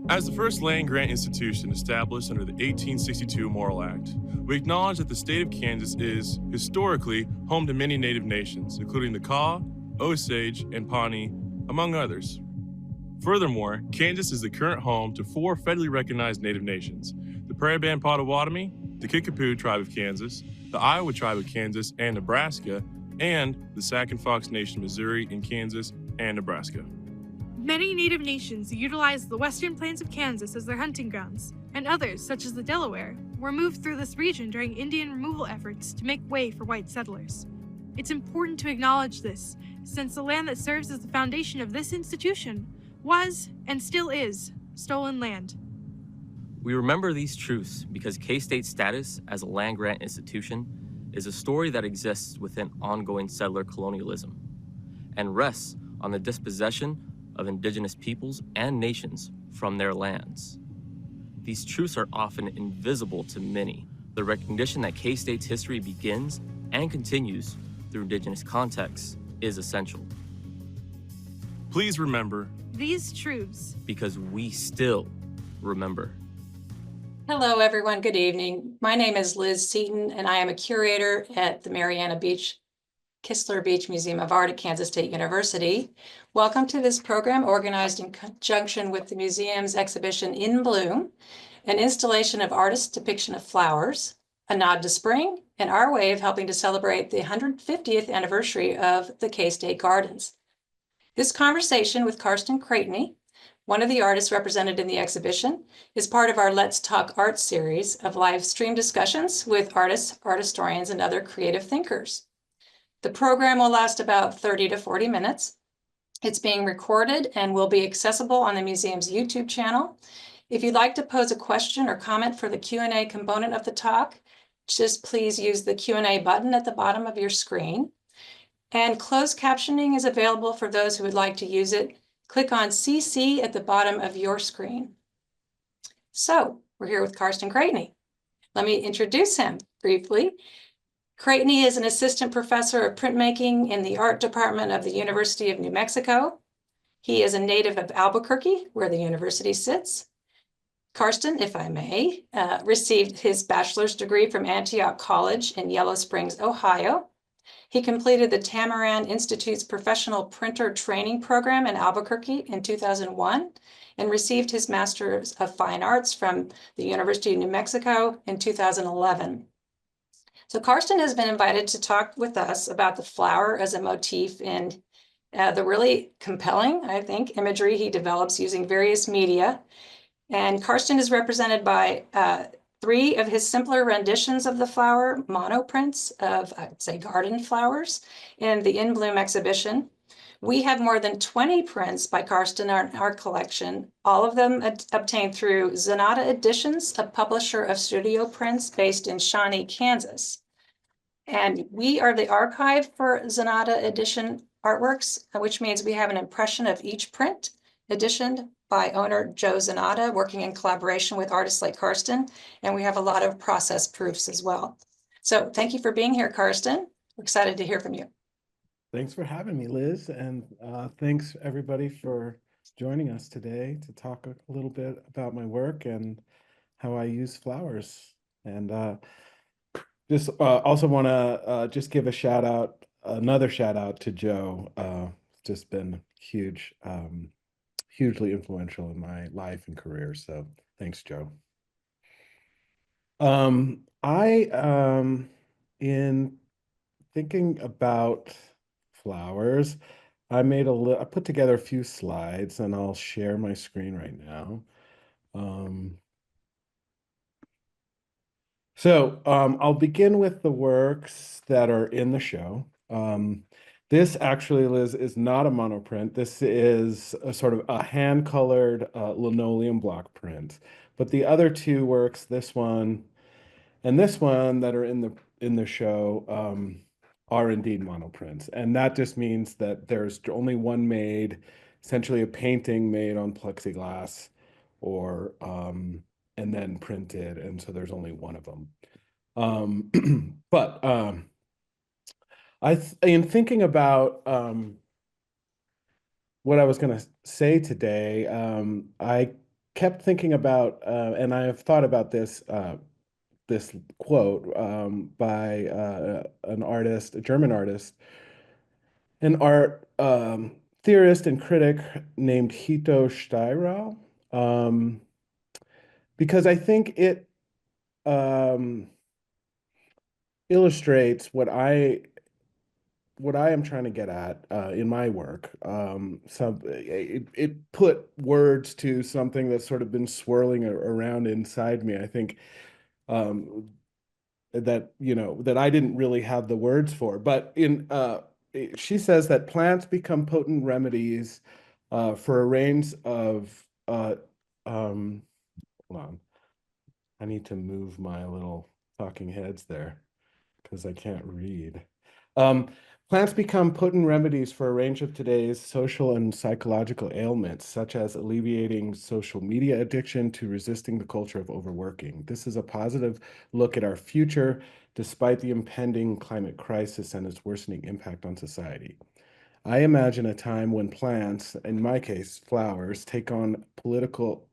As the first land grant institution established under the 1862 Morrill Act, we acknowledge that the state of Kansas is, historically, home to many native nations, including the Kaw, Osage, and Pawnee, among others. Furthermore, Kansas is the current home to 4 federally recognized native nations: the Prairie Band Potawatomi, the Kickapoo Tribe of Kansas, the Iowa Tribe of Kansas and Nebraska, and the Sac and Fox Nation of Missouri in Kansas and Nebraska. Many native nations utilized the western plains of Kansas as their hunting grounds, and others, such as the Delaware, were moved through this region during Indian removal efforts to make way for white settlers. It's important to acknowledge this, since the land that serves as the foundation of this institution was, and still is, stolen land. We remember these truths because K-State's status as a land-grant institution is a story that exists within ongoing settler colonialism and rests on the dispossession of indigenous peoples and nations from their lands. These truths are often invisible to many. The recognition that K-State's history begins and continues through indigenous contexts is essential. Please remember these truths because we still remember. Hello, everyone. Good evening. My name is Liz Seaton, and I am a curator at the Marianna Kistler Beach Museum of Art at Kansas State University. Welcome to this program organized in conjunction with the museum's exhibition In Bloom, an installation of artists' depiction of flowers, a nod to spring, and our way of helping to celebrate the 150th anniversary of the K-State Gardens. This conversation with Karsten Creightney, one of the artists represented in the exhibition, is part of our Let's Talk Art series of live stream discussions with artists, art historians, and other creative thinkers. The program will last about 30 to 40 minutes. It's being recorded and will be accessible on the museum's YouTube channel. If you'd like to pose a question or comment for the Q&A component of the talk, just please use the Q&A button at the bottom of your screen. And closed captioning is available for those who would like to use it. Click on CC at the bottom of your screen. So we're here with Karsten Creightney. Let me introduce him briefly. Creightney is an assistant professor of printmaking in the art department of the University of New Mexico. He is a native of Albuquerque, where the university sits. Karsten, if I may, received his bachelor's degree from Antioch College in Yellow Springs, Ohio. He completed the Tamaran Institute's professional printer training program in Albuquerque in 2001 and received his Master's of Fine Arts from the University of New Mexico in 2011. So Karsten has been invited to talk with us about the flower as a motif in the really compelling, I think, imagery he develops using various media. And Karsten is represented by 3 of his simpler renditions of the flower, monoprints of, I'd say, garden flowers in the In Bloom exhibition. We have more than 20 prints by Karsten in our collection, all of them obtained through Zanata Editions, a publisher of studio prints based in Shawnee, Kansas. And we are the archive for Zanata Edition artworks, which means we have an impression of each print, editioned by owner Joe Zanata, working in collaboration with artists like Karsten, and we have a lot of process proofs as well. So thank you for being here, Karsten. We're excited to hear from you. Thanks for having me, Liz, and thanks everybody for joining us today to talk a little bit about my work and how I use flowers. And just also want to just give a shout out, another shout out to Joe. Just been huge, hugely influential in my life and career. So thanks, Joe. In thinking about flowers, I put together a few slides, and I'll share my screen right now. I'll begin with the works that are in the show. This actually, Liz, is not a monoprint. This is a sort of a hand-colored linoleum block print. But the other 2 works, this one and this one, that are in the show are indeed monoprints. And that just means that there's only one made, essentially a painting made on plexiglass or and then printed, and so there's only one of them. In thinking about what I was going to say today. I kept thinking about, and I have thought about this quote by an artist, a German artist, an art theorist and critic named Hito Steyerl, um, because I think it um, illustrates what I am trying to get at in my work. It put words to something that's sort of been swirling around inside me. I think um, that that I didn't really have the words for. But she says that plants become potent remedies for a range of um, hold on. I need to move my little talking heads there because I can't read. Um, Plants become potent remedies for a range of today's social and psychological ailments, such as alleviating social media addiction to resisting the culture of overworking. This is a positive look at our future, despite the impending climate crisis and its worsening impact on society. I imagine a time when plants, in my case, flowers, take on political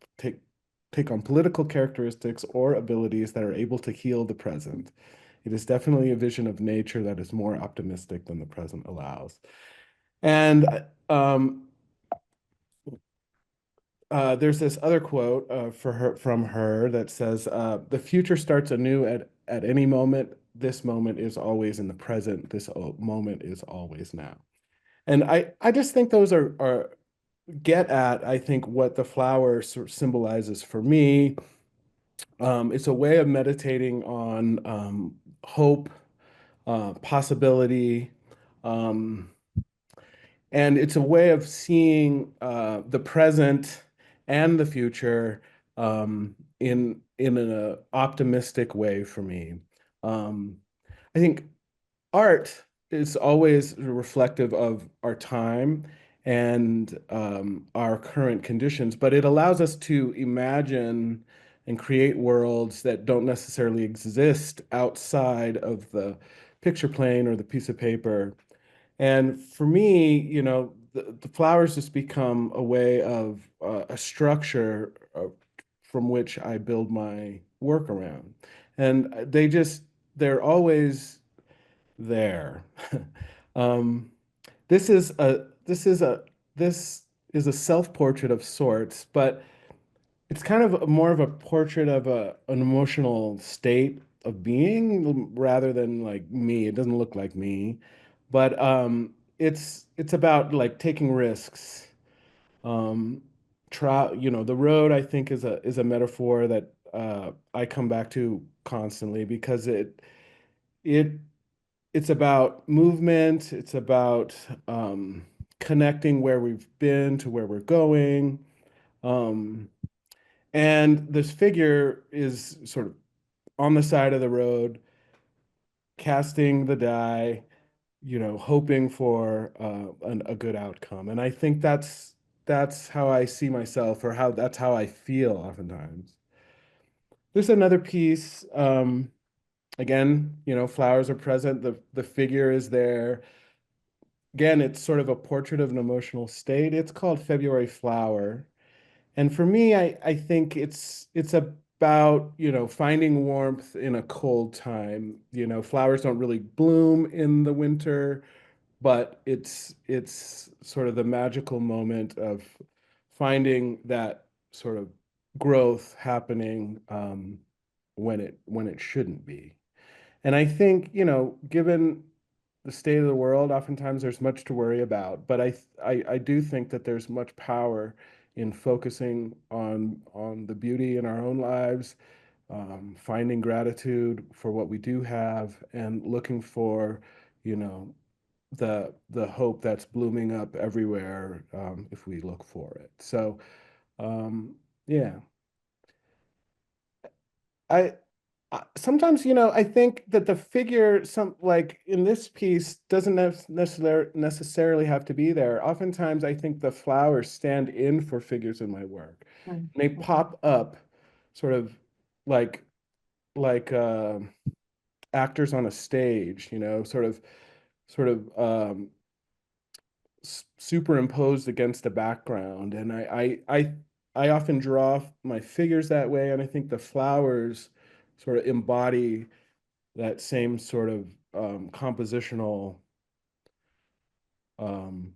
characteristics or abilities that are able to heal the present. It is definitely a vision of nature that is more optimistic than the present allows. And there's this other quote from her that says, "The future starts anew at any moment. This moment is always in the present. This moment is always now." And I just think those are get at, I think, what the flower sort of symbolizes for me. It's a way of meditating on hope, possibility, um, and it's a way of seeing the present and the future in an optimistic way for me. I think art is always reflective of our time and our current conditions, but it allows us to imagine and create worlds that don't necessarily exist outside of the picture plane or the piece of paper. And for me, the flowers just become a way of a structure from which I build my work around. And they're always there. um, this is a this is a self-portrait of sorts, but it's kind of more of a portrait of an emotional state of being rather than like me. It doesn't look like me, but it's about like taking risks. Um, the road I think is a metaphor that I come back to constantly because it it's about movement. It's about connecting where we've been to where we're going. Um, and this figure is sort of on the side of the road, casting the die, hoping for a good outcome. And I think that's how I see myself, or that's how I feel oftentimes. There's another piece. Again, flowers are present. The figure is there. Again, it's sort of a portrait of an emotional state. It's called February Flower. And for me, I think it's about, finding warmth in a cold time. Flowers don't really bloom in the winter, but it's sort of the magical moment of finding that sort of growth happening when it shouldn't be. And I think, given the state of the world, oftentimes there's much to worry about. But I do think that there's much power in focusing on the beauty in our own lives, finding gratitude for what we do have, and looking for, you know, the hope that's blooming up everywhere if we look for it. So, yeah, I sometimes, I think that the figure, some like in this piece, doesn't necessarily have to be there. Oftentimes, I think the flowers stand in for figures in my work. And they pop up, sort of like like uh, actors on a stage, sort of superimposed against a background. And I often draw my figures that way, and I think the flowers sort of embody that same sort of compositional um,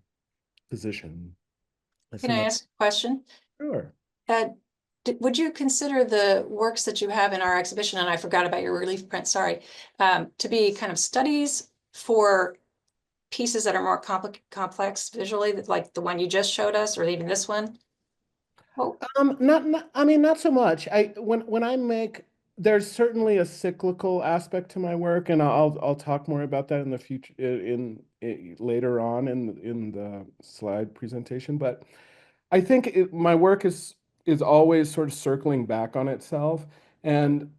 position. That's Can I another. ask a question? Sure. Uh, would you consider the works that you have in our exhibition, and I forgot about your relief print, sorry, to be kind of studies for pieces that are more complex visually, like the one you just showed us, or even this one? Oh, I mean, not so much. When I make, there's certainly a cyclical aspect to my work, and I'll talk more about that in the future, in later on in the slide presentation. But I think my work is always sort of circling back on itself, and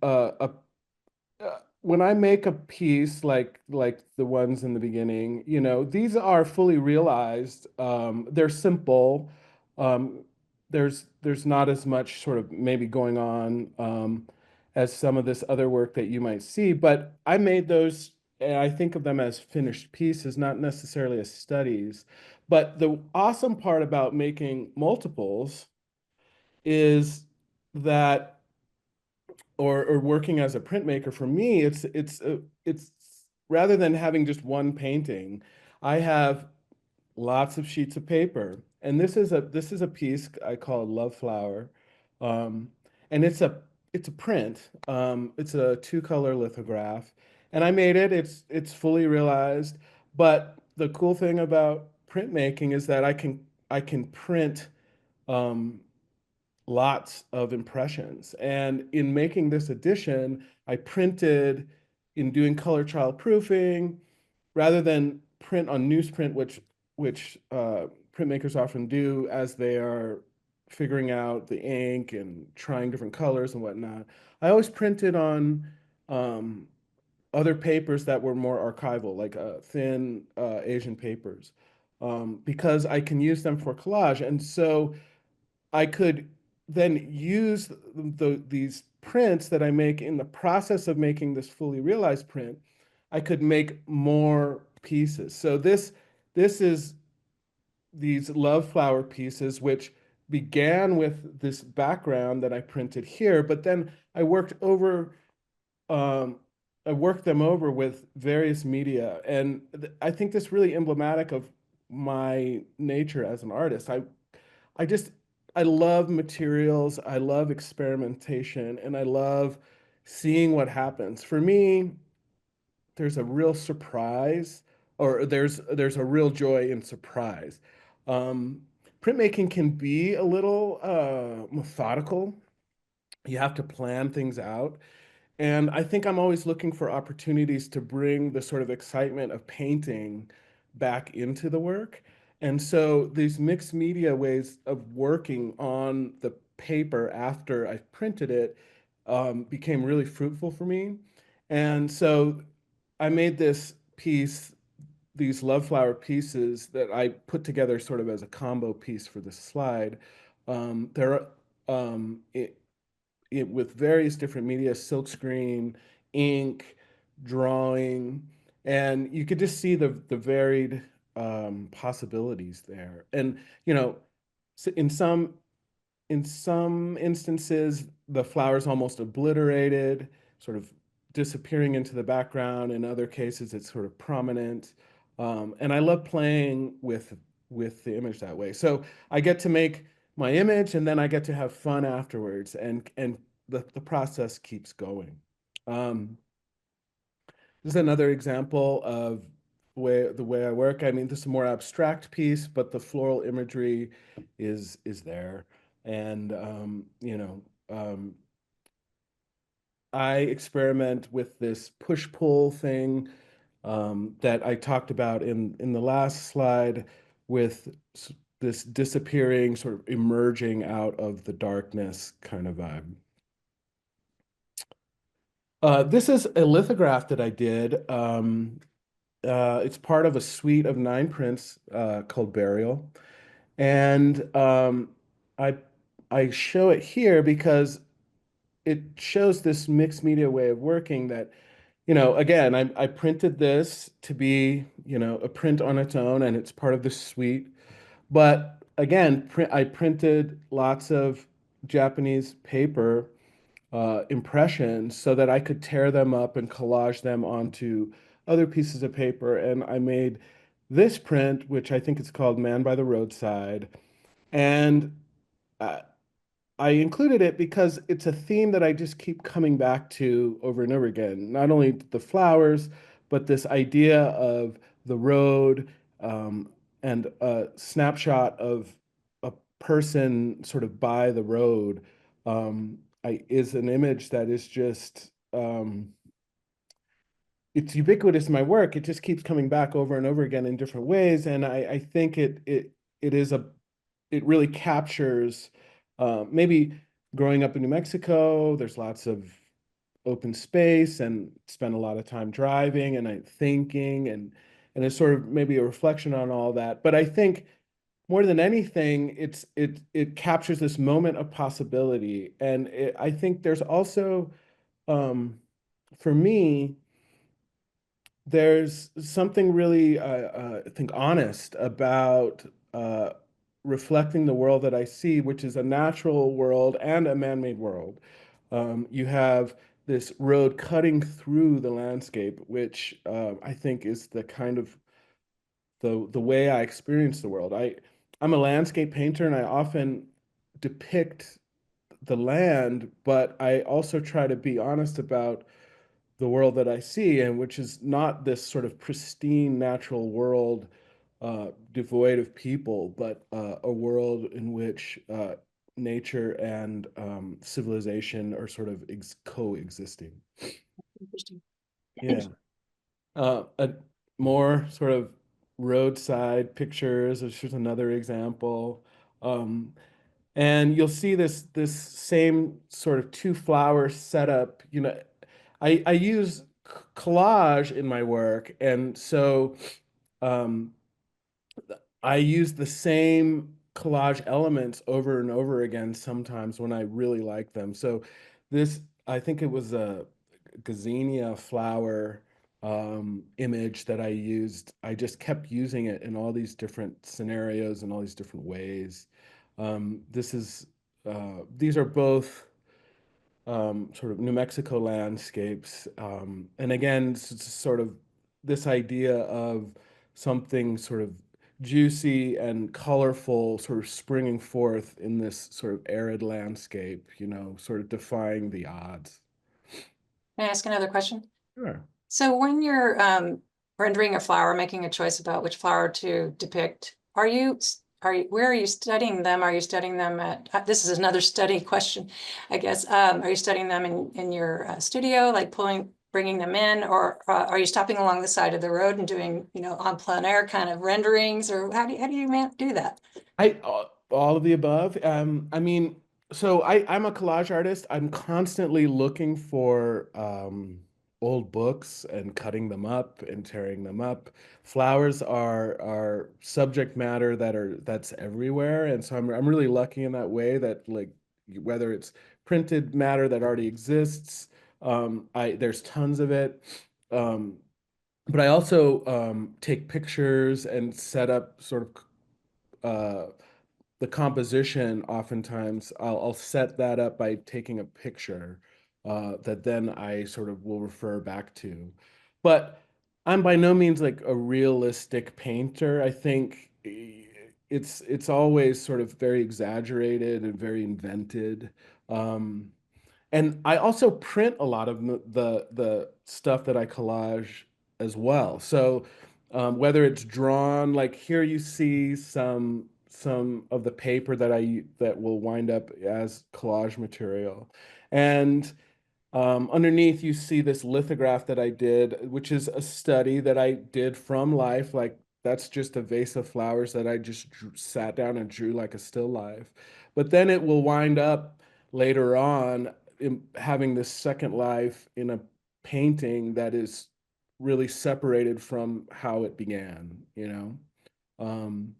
when I make a piece like the ones in the beginning, these are fully realized. They're simple. Um, there's not as much sort of maybe going on as some of this other work that you might see, but I made those, and I think of them as finished pieces, not necessarily as studies. But the awesome part about making multiples is that or working as a printmaker, for me, it's rather than having just one painting, I have lots of sheets of paper. And this is a piece I call Love Flower. Um, and it's a print. It's a two-color lithograph. And I made it. It's fully realized. But the cool thing about printmaking is that I can print um, lots of impressions. And in making this edition, I printed in doing color child proofing rather than print on newsprint, which printmakers often do as they are figuring out the ink and trying different colors and whatnot. I always printed on um, other papers that were more archival, like thin Asian papers, because I can use them for collage. And so I could then use these prints that I make in the process of making this fully realized print. I could make more pieces. So this is these love flower pieces, which began with this background that I printed here, but then um, I worked them over with various media. And I think this really emblematic of my nature as an artist. I just I love materials, I love experimentation, and I love seeing what happens. For me, there's a real surprise, or there's a real joy in surprise. Um, Printmaking can be a little methodical. You have to plan things out. And I think I'm always looking for opportunities to bring the sort of excitement of painting back into the work. And so these mixed media ways of working on the paper after I've printed it became really fruitful for me. And so I made this piece, these love flower pieces that I put together sort of as a combo piece for the slide. They're with various different media, silkscreen, ink, drawing, and you could just see the varied possibilities there. And you know, in some instances, the flowers almost obliterated, sort of disappearing into the background. In other cases, it's sort of prominent. And I love playing with the image that way. So I get to make my image, and then I get to have fun afterwards, and the process keeps going. Um, this is another example of the way I work. I mean, this is a more abstract piece, but the floral imagery is there. And I experiment with this push-pull thing that I talked about in the last slide, with this disappearing, sort of emerging out of the darkness kind of vibe. This is a lithograph that I did. It's part of a suite of 9 prints called Burial. And I I show it here because it shows this mixed media way of working that, again, I printed this to be, a print on its own, and it's part of the suite. But again, I printed lots of Japanese paper impressions so that I could tear them up and collage them onto other pieces of paper. And I made this print, which I think is called Man by the Roadside. And uh, I included it because it's a theme that I just keep coming back to over and over again. Not only the flowers, but this idea of the road, and a snapshot of a person sort of by the road, is an image that is just, it's ubiquitous in my work. It just keeps coming back over and over again in different ways, and I think it is it really captures, maybe growing up in New Mexico. There's lots of open space, and spend a lot of time driving and thinking, and it's sort of maybe a reflection on all that. But I think more than anything, it captures this moment of possibility, and I think there's also, for me, there's something really, I think, honest about reflecting the world that I see, which is a natural world and a man-made world. You have this road cutting through the landscape, which, I think is the kind of the way I experience the world. I'm a landscape painter, and I often depict the land, but I also try to be honest about the world that I see, and which is not this sort of pristine natural world, devoid of people, but a world in which nature and civilization are sort of coexisting. Interesting. Yeah. A more sort of roadside pictures, which is another example. Um, and you'll see this same sort of two flower setup. I use collage in my work, and so, um, I use the same collage elements over and over again sometimes when I really like them. So this, I think it was a gazania flower, image that I used. I just kept using it in all these different scenarios and all these different ways. These are both, sort of New Mexico landscapes. And again, it's sort of this idea of something sort of juicy and colorful sort of springing forth in this sort of arid landscape, sort of defying the odds. Can I ask another question? Sure. So when you're rendering a flower, making a choice about which flower to depict, where are you studying them? Are you studying them at, this is another study question, I guess. Are you studying them in your studio, like bringing them in, or are you stopping along the side of the road and doing, en plein air kind of renderings, or how do you do that? All of the above. I mean, so I'm a collage artist. I'm constantly looking for, old books and cutting them up and tearing them up. Flowers are subject matter that's everywhere, and so I'm really lucky in that way, that, like, whether it's printed matter that already exists, there's tons of it. Um, but I also, take pictures and set up sort of, the composition. Oftentimes I'll set that up by taking a picture, that then I sort of will refer back to. But I'm by no means like a realistic painter. I think, it's always sort of very exaggerated and very invented. Um, and I also print a lot of the stuff that I collage as well. So, whether it's drawn, like here you see some of the paper that will wind up as collage material, and, underneath, you see this lithograph that I did, which is a study that I did from life. Like, that's just a vase of flowers that I just sat down and drew like a still life. But then it will wind up later on having this second life in a painting that is really separated from how it began. Um,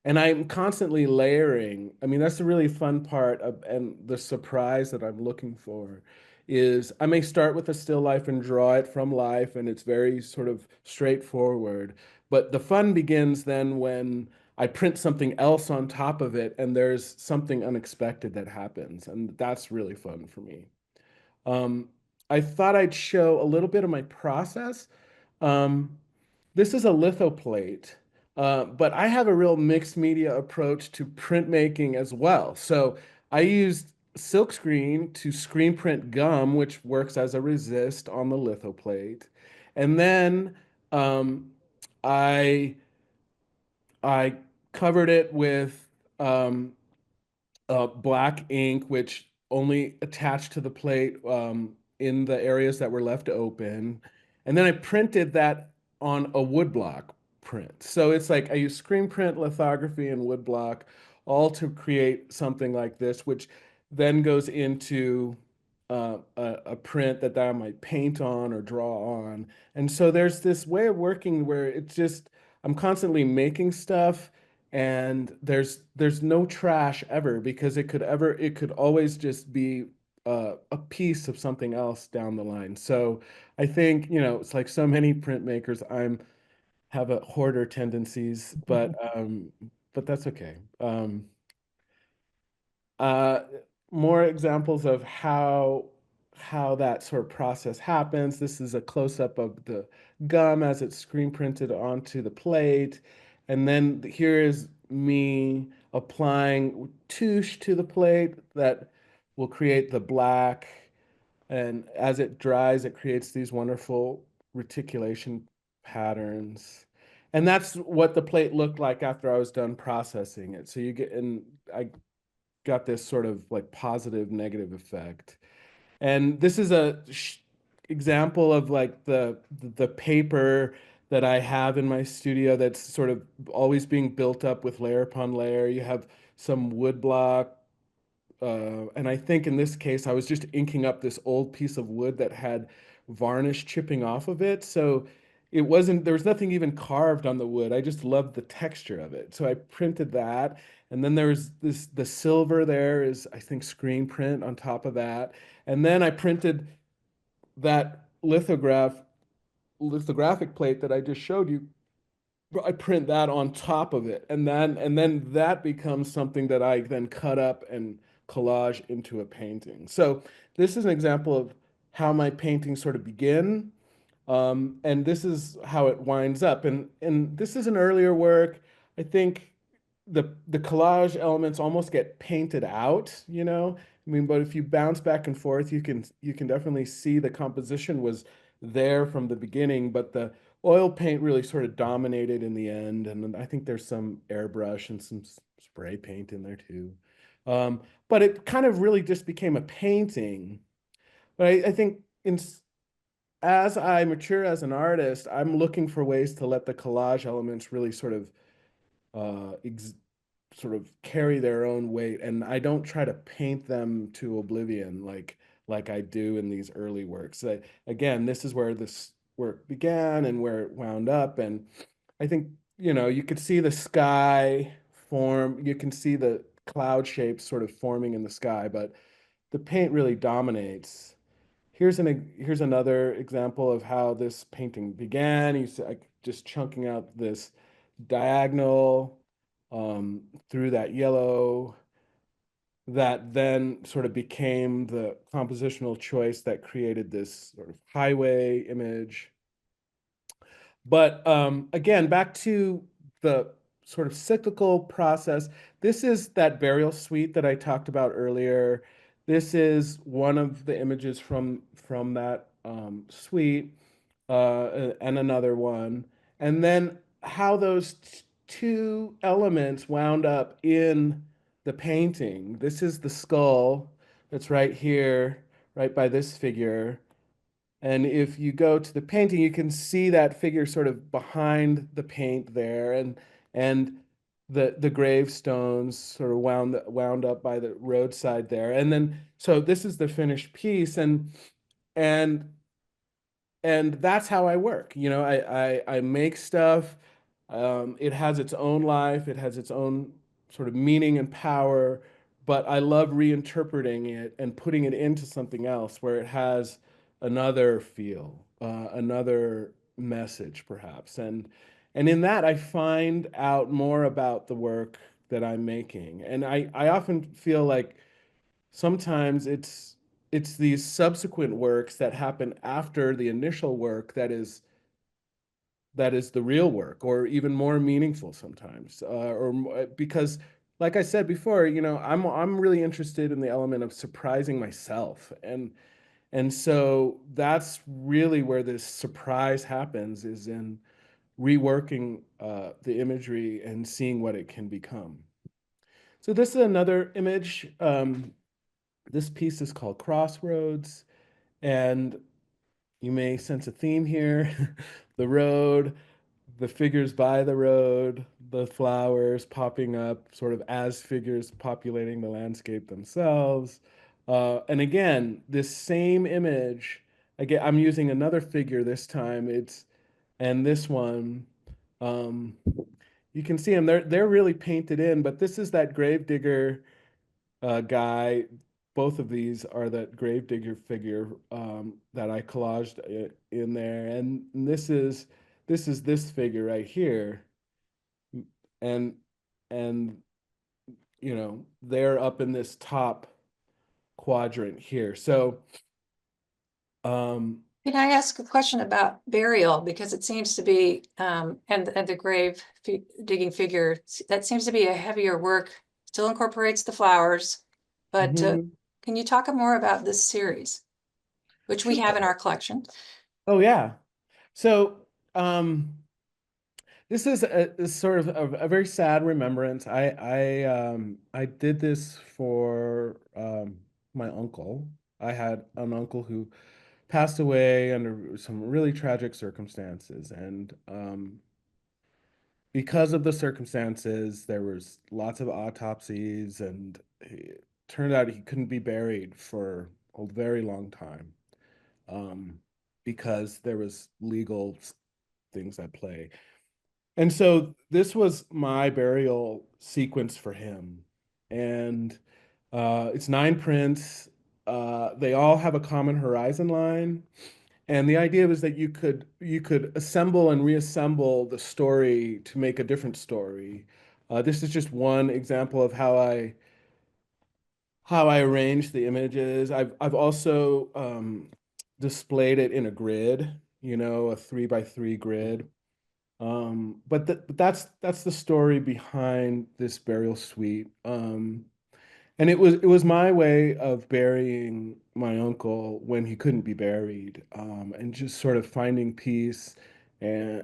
and I'm constantly layering. I mean, that's the really fun part of, and the surprise that I'm looking for, is I may start with a still life and draw it from life, and it's very sort of straightforward. But the fun begins then when I print something else on top of it, and there's something unexpected that happens, and that's really fun for me. Um, I thought I'd show a little bit of my process. Um, this is a lithoplate, but I have a real mixed media approach to printmaking as well. So I used silkscreen to screen print gum, which works as a resist on the lithoplate. And then um, I I covered it with black ink, which only attached to the plate in the areas that were left open. And then I printed that on a woodblock print. So it's like I use screen print, lithography, and woodblock all to create something like this, which then goes into a print that I might paint on or draw on. And so there's this way of working where it's just, I'm constantly making stuff, and there's no trash ever, because it could always just be a piece of something else down the line. So I think, it's like so many printmakers, I'm have a hoarder tendencies, but that's okay. Uh, More examples of how that sort of process happens. This is a close-up of the gum as it's screen printed onto the plate. And then here is me applying touche to the plate that will create the black. And as it dries, it creates these wonderful reticulation patterns. And that's what the plate looked like after I was done processing it. So you get, and I got this sort of like positive negative effect. And this is a example of like the paper that I have in my studio that's sort of always being built up with layer upon layer. You have some wood block, and I think in this case, I was just inking up this old piece of wood that had varnish chipping off of it. So there was nothing even carved on the wood. I just loved the texture of it. So I printed that. And then there's the silver there is, I think, screen print on top of that. And then I printed that lithographic plate that I just showed you. I print that on top of it, and then that becomes something that I then cut up and collage into a painting. So this is an example of how my paintings sort of begin, and this is how it winds up. And this is an earlier work. I think the collage elements almost get painted out, you know. I mean, but if you bounce back and forth, you can definitely see the composition was there from the beginning, but the oil paint really sort of dominated in the end. And then I think there's some airbrush and some spray paint in there too. But it kind of really just became a painting. But I think as I mature as an artist, I'm looking for ways to let the collage elements really uh, sort of carry their own weight, and I don't try to paint them to oblivion like I do in these early works. Again, this is where this work began and where it wound up, and I think, you could see the sky form, you can see the cloud shapes sort of forming in the sky, but the paint really dominates. Here's another example of how this painting began. You see, just chunking out this diagonal through that yellow that then sort of became the compositional choice that created this sort of highway image. But again, back to the sort of cyclical process. This is that burial suite that I talked about earlier. This is one of the images from that suite, and another one. And then how those two elements wound up in the painting. This is the skull that's right here, right by this figure. And if you go to the painting, you can see that figure sort of behind the paint there, and the gravestones sort of wound up by the roadside there. And then so this is the finished piece, and and that's how I work. I make stuff. It has its own life. It has its own sort of meaning and power but I love reinterpreting it and putting it into something else where it has another feel, another message, perhaps. And in that, I find out more about the work that I'm making. And I often feel like sometimes it's these subsequent works that happen after the initial work that is the real work, or even more meaningful sometimes, because, like I said before, I'm really interested in the element of surprising myself, and so that's really where this surprise happens, is in reworking the imagery and seeing what it can become. So this is another image. This piece is called Crossroads, and you may sense a theme here. The road, the figures by the road, the flowers popping up sort of as figures populating the landscape themselves. And again, this same image, again, I'm using another figure this time. And this one, um, you can see them, they're really painted in, but this is that gravedigger guy. Both of these are that gravedigger figure that I collaged in there, and this figure right here, and and they're up in this top quadrant here. So Can I ask a question about burial? Because it seems to be, and the grave digging figure, that seems to be a heavier work, still incorporates the flowers. But mhm. can you talk more about this series, which we have in our collection? Oh yeah. So this is a sort of a very sad remembrance. I did this for my uncle. I had an uncle who passed away under some really tragic circumstances, and because of the circumstances, there was lots of autopsies, and it turned out he couldn't be buried for a very long time, um, because there was legal things at play. And so this was my burial sequence for him. And it's 9 prints. They all have a common horizon line. And the idea was that you could assemble and reassemble the story to make a different story. This is just one example of how I arrange the images. I've also displayed it in a grid, a 3 by 3 grid. But that's the story behind this burial suite. And it was my way of burying my uncle when he couldn't be buried, and just sort of finding peace and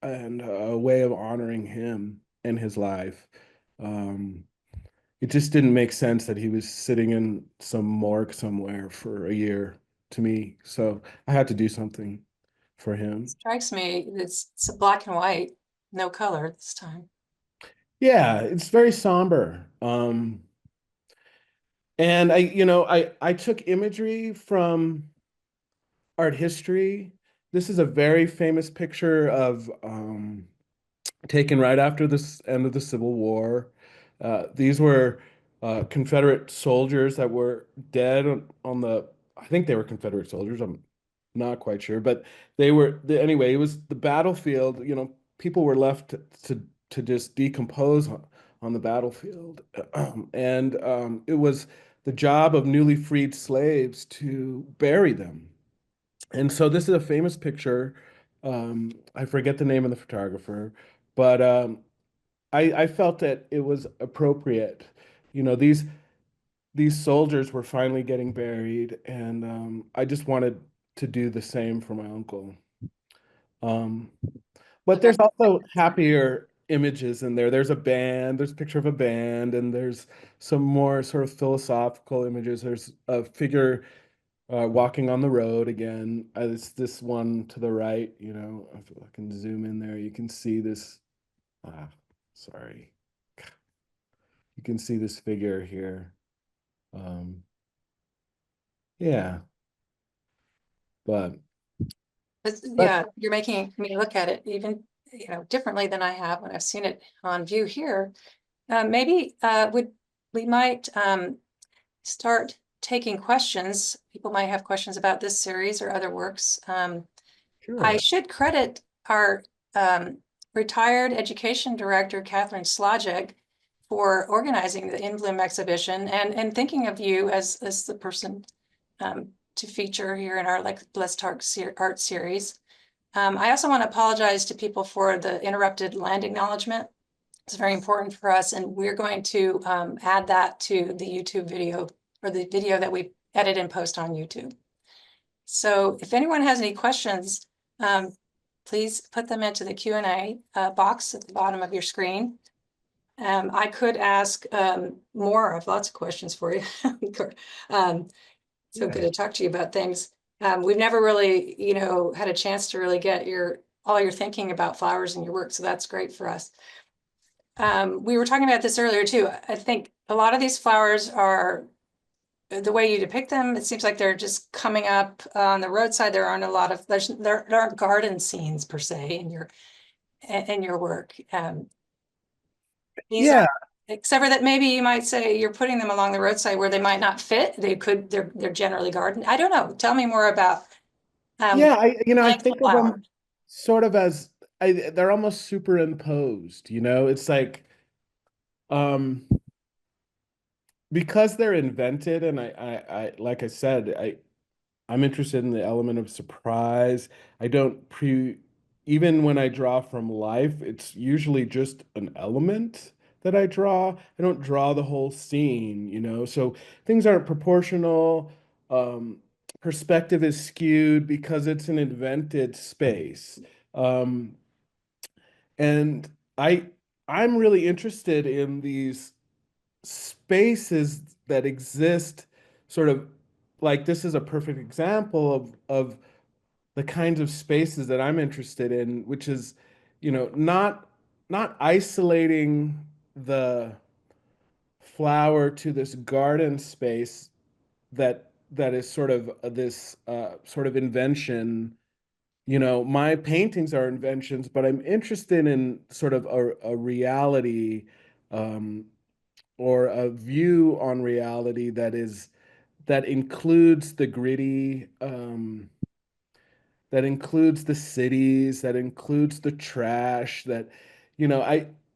and a way of honoring him and his life. Um, it just didn't make sense that he was sitting in some morgue somewhere for a year to me. So I had to do something for him. Strikes me, it's a black and white, no color this time. Yeah, it's very somber. And I took imagery from art history. This is a very famous picture of taken right after this end of the Civil War. These were Confederate soldiers that were dead on the. I think they were Confederate soldiers. I'm not quite sure, but they were. Anyway, it was the battlefield. People were left to just decompose on the battlefield, and it was the job of newly freed slaves to bury them. And so this is a famous picture. I forget the name of the photographer, but I felt that it was appropriate. These soldiers were finally getting buried, and I just wanted to do the same for my uncle. Um, but there's also happier images in there. There's a band, there's a picture of a band, and there's some more sort of philosophical images. There's a figure walking on the road again. It's this one to the right, if I can zoom in there, you can see this. Ah, sorry. You can see this figure here. Yeah, but Yeah, you're making me look at it even, differently than I have when I've seen it on view here. Maybe would we might start taking questions. People might have questions about this series or other works. I Sure. should credit our retired education director, Catherine Slajek, for organizing the In Bloom exhibition and thinking of you as the person to feature here in our Let's Talk art series. I also want to apologize to people for the interrupted land acknowledgement. It's very important for us, and we're going to add that to the YouTube video, or the video that we edit and post on YouTube. So if anyone has any questions, please put them into the Q&A box at the bottom of your screen. I could ask more. I have lots of questions for you. So good to talk to you about things. We've never really, had a chance to really get all your thinking about flowers in your work, so that's great for us. We were talking about this earlier too. I think a lot of these flowers are, the way you depict them, it seems like they're just coming up on the roadside. There aren't a lot of, there aren't garden scenes per se in your work. These Yeah. are, except for that maybe you might say you're putting them along the roadside where they might not fit. They're generally garden. I don't know. Tell me more about Yeah, I like the think of flower. them sort of as they're almost superimposed, It's like because they're invented, and I like I said, I'm interested in the element of surprise. I don't pre Even when I draw from life, it's usually just an element that I draw. I don't draw the whole scene. So things aren't proportional. Perspective is skewed because it's an invented space. Um, and I I'm really interested in these spaces that exist sort of like this is a perfect example of the kinds of spaces that I'm interested in, which is, not isolating the flower to this garden space that is sort of this sort of invention. My paintings are inventions, but I'm interested in sort of a reality, um, or a view on reality that includes the gritty, that includes the cities, that includes the trash, that,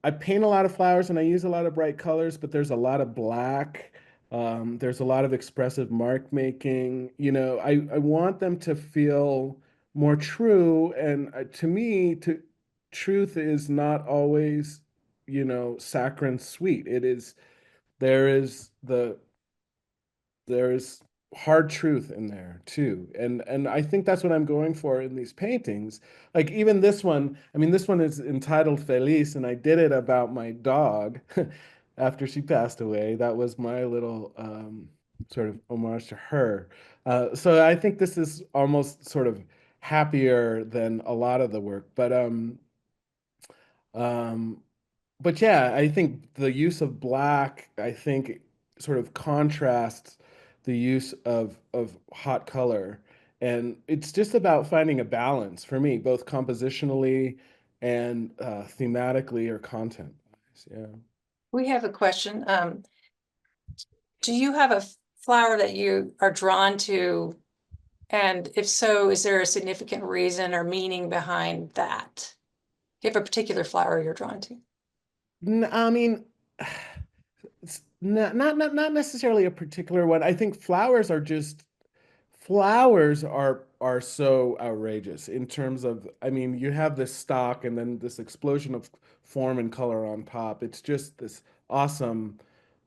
I paint a lot of flowers and I use a lot of bright colors, but there's a lot of black. There's a lot of expressive mark making. I want them to feel more true. And to me, truth is not always, saccharine sweet. There is there's hard truth in there too, and I think that's what I'm going for in these paintings. Like even this one, I mean, this one is entitled Feliz, and I did it about my dog after she passed away. That was my little sort of homage to her. So I think this is almost sort of happier than a lot of the work, um but yeah, I think the use of black, I think, sort of contrasts the use of hot color. And it's just about finding a balance for me, both compositionally and thematically or content. Yeah. We have a question. Do you have a flower that you are drawn to? And if so, is there a significant reason or meaning behind that? Do you have a particular flower you're drawn to? I mean, it's not necessarily a particular one. I think flowers are so outrageous in terms of, I mean, you have this stock and then this explosion of form and color on top. It's just this awesome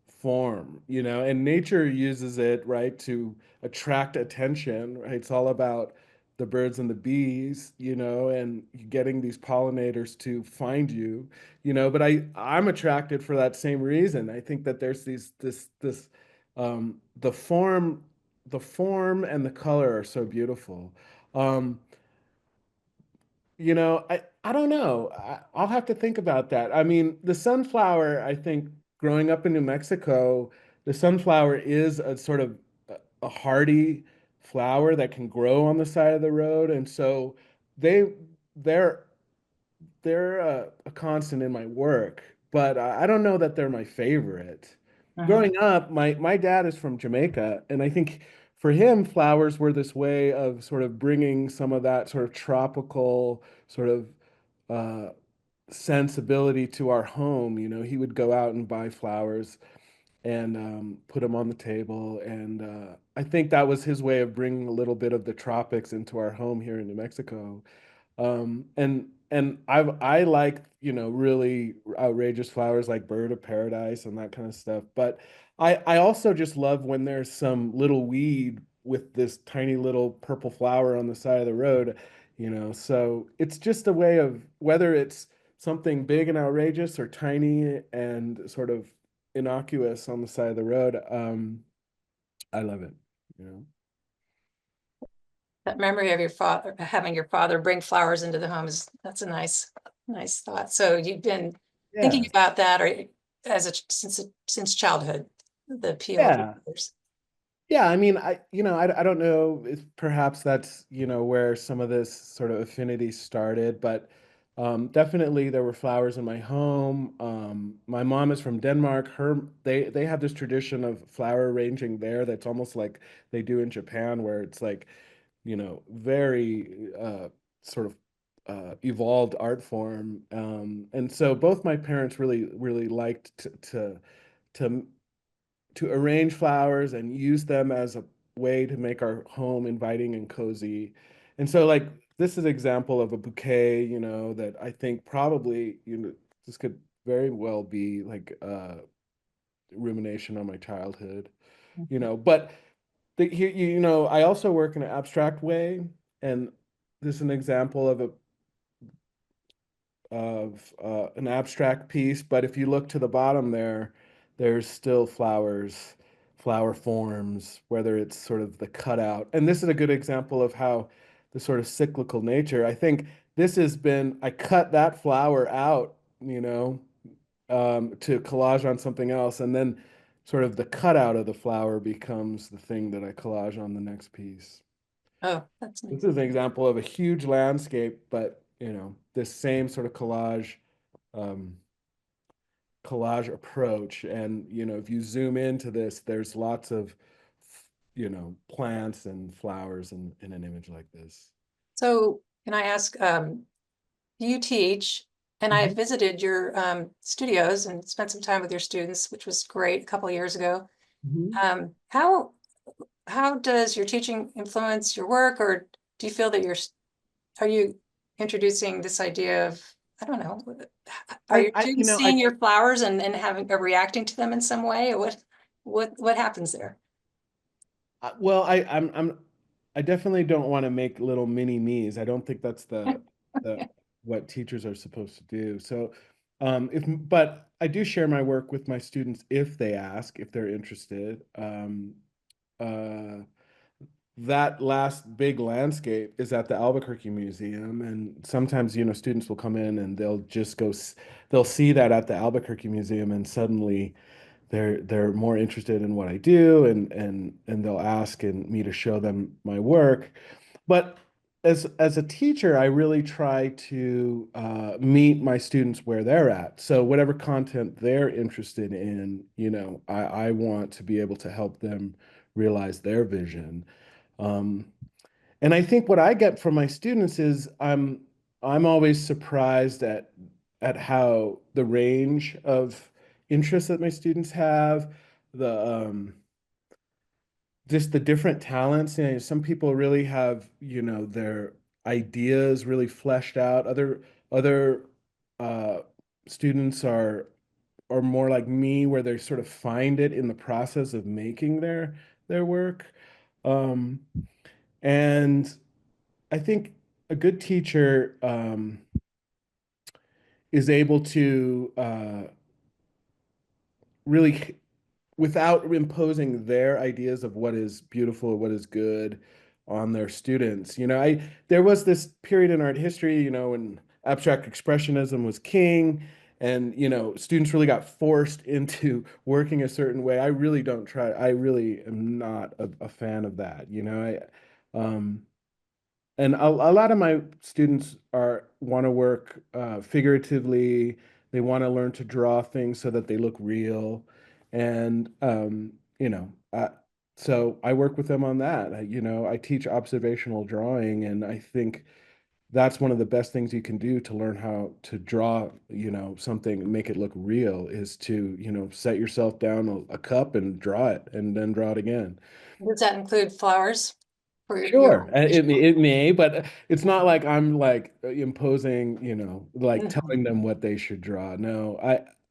form, and nature uses it, right, to attract attention, right? It's all about the birds and the bees, and getting these pollinators to find you, but I'm attracted for that same reason. I think that there's this the form and the color are so beautiful. Um, I don't know. I'll have to think about that. I mean, the sunflower, I think growing up in New Mexico, the sunflower is a sort of a hardy flower that can grow on the side of the road. And so they they're they're a constant in my work, but I don't know that they're my favorite. Mhm. growing up, my dad is from Jamaica, and I think for him, flowers were this way of sort of bringing some of that sort of tropical sort of uh, sensibility to our home. You know, he would go out and buy flowers and put them on the table, and I think that was his way of bringing a little bit of the tropics into our home here in New Mexico. And I like, you know, really outrageous flowers like bird of paradise and that kind of stuff. But I also just love when there's some little weed with this tiny little purple flower on the side of the road, you know. So it's just a way of whether it's something big and outrageous or tiny and sort of innocuous on the side of the road. I love it, you know. That memory of your father, having your father bring flowers into the home that's a nice thought. So you've been thinking Yeah. about that or since childhood, the appeal of Yeah. flowers. Yeah, I mean, I don't know if perhaps that's, you know, where some of this sort of affinity started, but definitely there were flowers in my home. My mom is from Denmark. They have this tradition of flower arranging there that's almost like they do in Japan, where it's like, you know, very sort of evolved art form. And so both my parents really liked to to arrange flowers and use them as a way to make our home inviting and cozy. And so like this is an example of a bouquet, you know, that I think probably, you know, this could very well be like a rumination on my childhood, you know, but you know, I also work in an abstract way, and this is an example of an abstract piece, but if you look to the bottom there, there's still flowers, flower forms, whether it's sort of the cutout. And this is a good example of how the sort of cyclical nature. I think this has been, I cut that flower out, you know, to collage on something else, and then sort of the cutout of the flower becomes the thing that I collage on the next piece. Oh, that's This nice. is an example of a huge landscape, but you know, this same sort of um, collage approach. And you know, if you zoom into this, there's lots of, you know, plants and flowers in an image like this. So can I ask, you teach, and I Mhm. visited your studios and spent some time with your students, which was great a couple of years ago. Mhm. How does your teaching influence your work, or do you feel that are you introducing this idea of, I don't know, are your You students know, seeing your flowers and having or reacting to them in some way? Or what happens there? well, I definitely don't want to make little mini me's. I don't think that's the what teachers are supposed to do. So, but I do share my work with my students if they ask, if they're interested. Uh, that last big landscape is at the Albuquerque Museum, and sometimes, you know, students will come in and they'll just they'll see that at the Albuquerque Museum, and suddenly they're more interested in what I do, and they'll ask and me to show them my work. But as a teacher, I really try to meet my students where they're at. So whatever content they're interested in, you know, I want to be able to help them realize their vision. Um, and I think what I get from my students is I'm always surprised at how the range of interests that my students have, the just the different talents. You know, some people really have, you know, their ideas really fleshed out. Other uh, students are more like me, where they sort of find it in the process of making their work. Um, and I think a good teacher is able to really, without imposing their ideas of what is beautiful or what is good on their students. You know, there was this period in art history, you know, when abstract expressionism was king, and you know, students really got forced into working a certain way. I really don't try. I really am not a fan of that. You know, and a lot of my students are want to work figuratively. They want to learn to draw things so that they look real. And so I work with them on that. I teach observational drawing, and I think that's one of the best things you can do to learn how to draw, something, make it look real, is to, set yourself down a cup and draw it, and then draw it again. Does that include flowers for Sure, your? it may, but it's not like I'm like imposing, like Mhm. telling them what they should draw. No,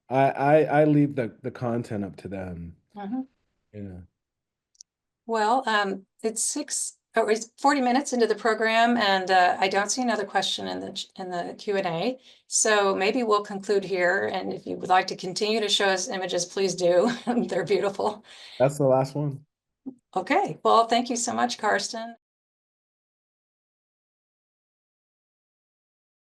I leave the content up to them. Mhm. Yeah. Well, it's 40 minutes into the program, and I don't see another question in the Q&A. So maybe we'll conclude here. And if you would like to continue to show us images, please do. They're beautiful. That's the last one. Okay. Well, thank you so much, Karsten.